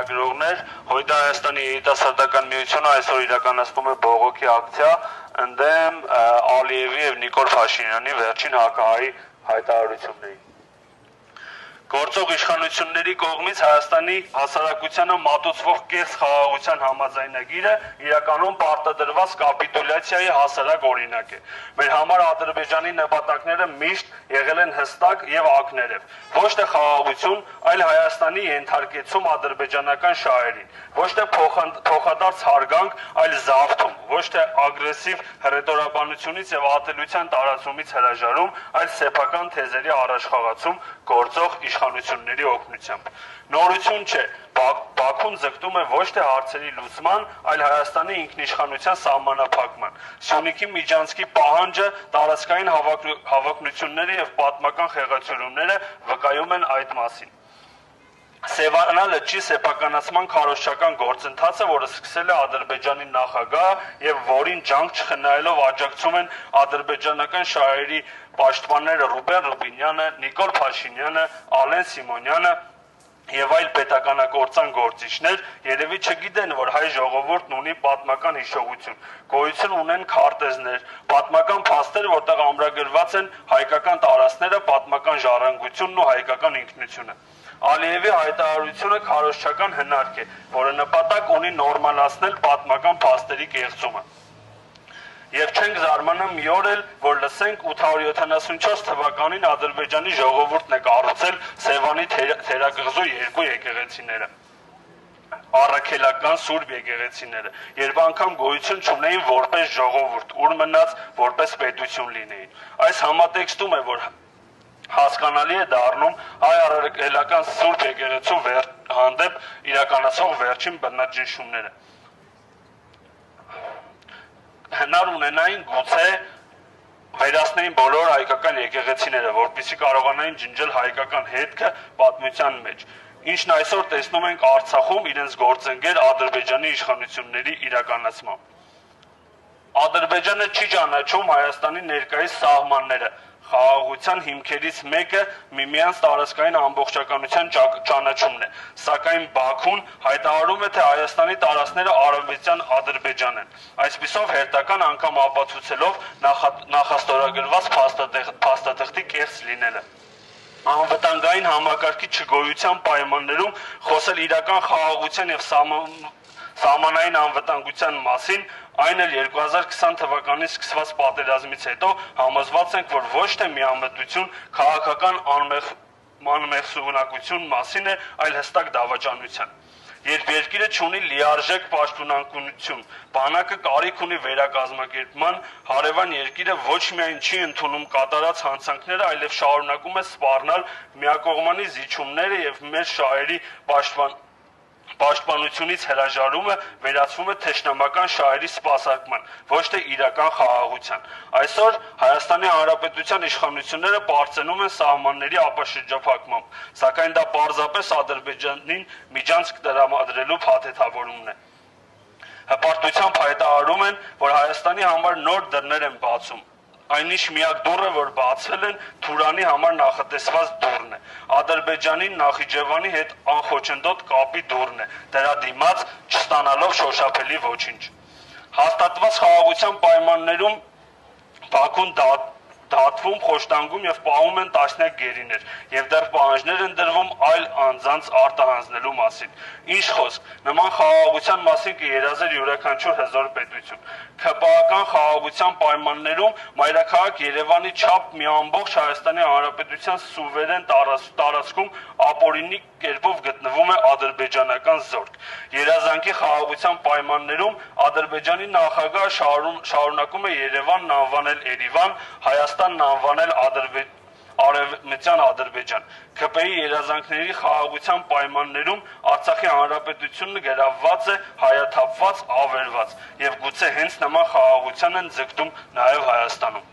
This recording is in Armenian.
լրագրողներ, Հույդ Հայաստանի երիտասարդական միությունը այսօր իրականացնում է բողոքի ակցիա ընդդեմ Ալիևի եւ Նիկոլ Փաշինյանի վերջին հակահարի հայտարարությունների։ Գործող իշխանությունների կողմից Հայաստանի հասարակությանը մատուցվող կեղծ խաղաղության համաձայնագիրը իրականում պարտադրված կապիտուլյացիայի հասարակ օրինակ է։ Մեր համար Ադրբեջանի նպատակները միշտ եղել են հստակ եւ ակներև։ Ոչ թե խաղաղություն, այլ Հայաստանի ենթարկեցում ադրբեջանական շահերին, ոչ թե փոխադարձ հարգանք, այլ զավթում, ոչ թե ագրեսիվ հռետորաբանությունից եւ ատելության տարածումից հրաժարում, այլ սեփական թեզերի առաջխաղացում գործող իշխանությունների օգնությամբ։ Նորություն չէ, Բաքուն ձգտում է ոչ թե հարցերի լուծման, այլ Հայաստանի ինքնիշխանության սահմանափակման։ Սյունիքի Միջանցքի պահանջը, տարածքային հավակնությունները եւ պատմական խեղաթյուրումները վկայում են այդ մասին։ Սևանա լճի սեփականացման քարոզչական գործընթացը, որը սկսել է Ադրբեջանի նախագահը եւ որին ջանք չխնայելով աջակցում են ադրբեջանական շահերի պաշտպանները Ռուբեն Ռուբինյանը, Նիկոլ Փաշինյանը, Ալեն Սիմոնյանը եւ այլ պետականագործան գործիչներ, երևի չգիտեն, որ հայ ժողովուրդն ունի պատմական հիշողություն։ Գոյություն ունեն քարտեզներ, պատմական փաստեր, որտեղ ամրագրված են հայկական տարածքները, պատմական ժառանգությունն ու հայկական ինքնությունը։ Ալիևի հայտարարությունը քարոզչական հնարք է, որը նպատակ ունի նորմալացնել պատմական փաստերի կեղծումը։ Եվ չենք զարմանա մի օր էլ, որ լսենք 874 թվականին Ադրբեջանի ժողովուրդն է կառուցել Սևանի թերակղզու երկու եկեղեցիները, առաքելական սուրբ եկեղեցիները, երբ անգամ գոյություն չունեին որպես ժողովուրդ, ուր մնաց որպես պետություն լինեին։ Այս համատեքստում է, որ հասկանալի է դառնում հայ առաքելական սուրբ եկեղեցու հանդեպ իրականացող վերջին բնաջնշումները։ Հնար ունենային գուցե վերացնեին բոլոր հայկական եկեղեցիները, որպեսզի կարողանային ջնջել հայկական հետքը պատմության մեջ, ինչն այսօր տեսնում ենք Արցախում իրենց գործընկեր Ադրբեջանի իշխանությունների իրականացմամբ։ Ադրբեջանը չի ճանաչում Հայաստանի ներկայիս սահմանները, խաղաղության հիմքերից մեկը միմյանց տարածքային ամբողջականության ճանաչումն է, սակայն Բաքուն հայտարարում է, թե Հայաստանի տարածքները արևմտյան Ադրբեջան են, այսպիսով հերթական անգամ ապացուցելով նախաստորագրված փաստաթղթի կեղծ լինելը։ Անվտանգային համակարգի չգոյության պայմաններում խոսել իրական խաղաղության եւ սահմանային անվտանգության մասին, այն էլ 2020 թվականից սկսված պատերազմից հետո համոզված ենք, որ ոչ թե միամտություն, քաղաքական անմեղսունակություն մասին է, այլ հստակ դավաճանության։ Երբ երկիրը չունի լիարժեք պաշտոնանկություն, բանակը կարիք ունի վերակազմակերպման, հարևան երկիրը ոչ միայն չի ընդունում կատարած հանցանքները, այլև շարունակում է սպառնալ միակողմանի զիջումները եւ մեր շահերի պաշտպանությունից հրաժարումը վերածվում է թշնամական շահերի սպասարկման, ոչ թե իրական խաղաղության։ Այսօր Հայաստանի Հանրապետության իշխանությունները պարծենում են սահմանների ապաշրջափակմամբ, սակայն դա պարզապես Ադրբեջանին միջանցք տրամադրելու փաթեթավորումն է։ Հպարտությամբ հայտարարում են, որ Հայաստանի համար նոր դռներ են բացում։ Այնիշ միակ դուռը, որ բացվել են, Թուրանի համար նախատեսված դուռն է։ Ադրբեջանի Նախիջևանի հետ անխոչնդոտ կապի դուռն է, դրա դիմաց չստանալով շոշափելի ոչինչ։ Հաստատված խաղաղության պայմաններում Բաքուն դատվում, խոշտանգում եւ պահում են տասնյակ գերիներ, եւ դեռ պահանջներ են դրվում այլ անձանց արտահանձնելու մասին։ Ինչ խոսք, նման խաղաղության մասին կերազեր յուրաքանչյուր հզոր պետություն։ ՔՊԱ-ական խաղաղության պայմաններում մայրաքաղաք Երևանի չափ մի ամբողջ Հայաստանի Հանրապետության սուվերեն տարածքում ապօրինի կերպով գտնվում է ադրբեջանական զորք։ Երազանքի խաղաղության պայմաններում Ադրբեջանի նախագահը շարունակում է Երևանն անվանել Էրիվան, Հայաստանն անվանել Արևմտյան Ադրբեջան։ ՔՊ-ի երազանքների խաղաղության պայմաններում Արցախի Հանրապետությունը գրավված է, հայաթափված, ավերված, եւ գուցե հենց նման խաղաղության են ձգտում նաեւ Հայաստանում։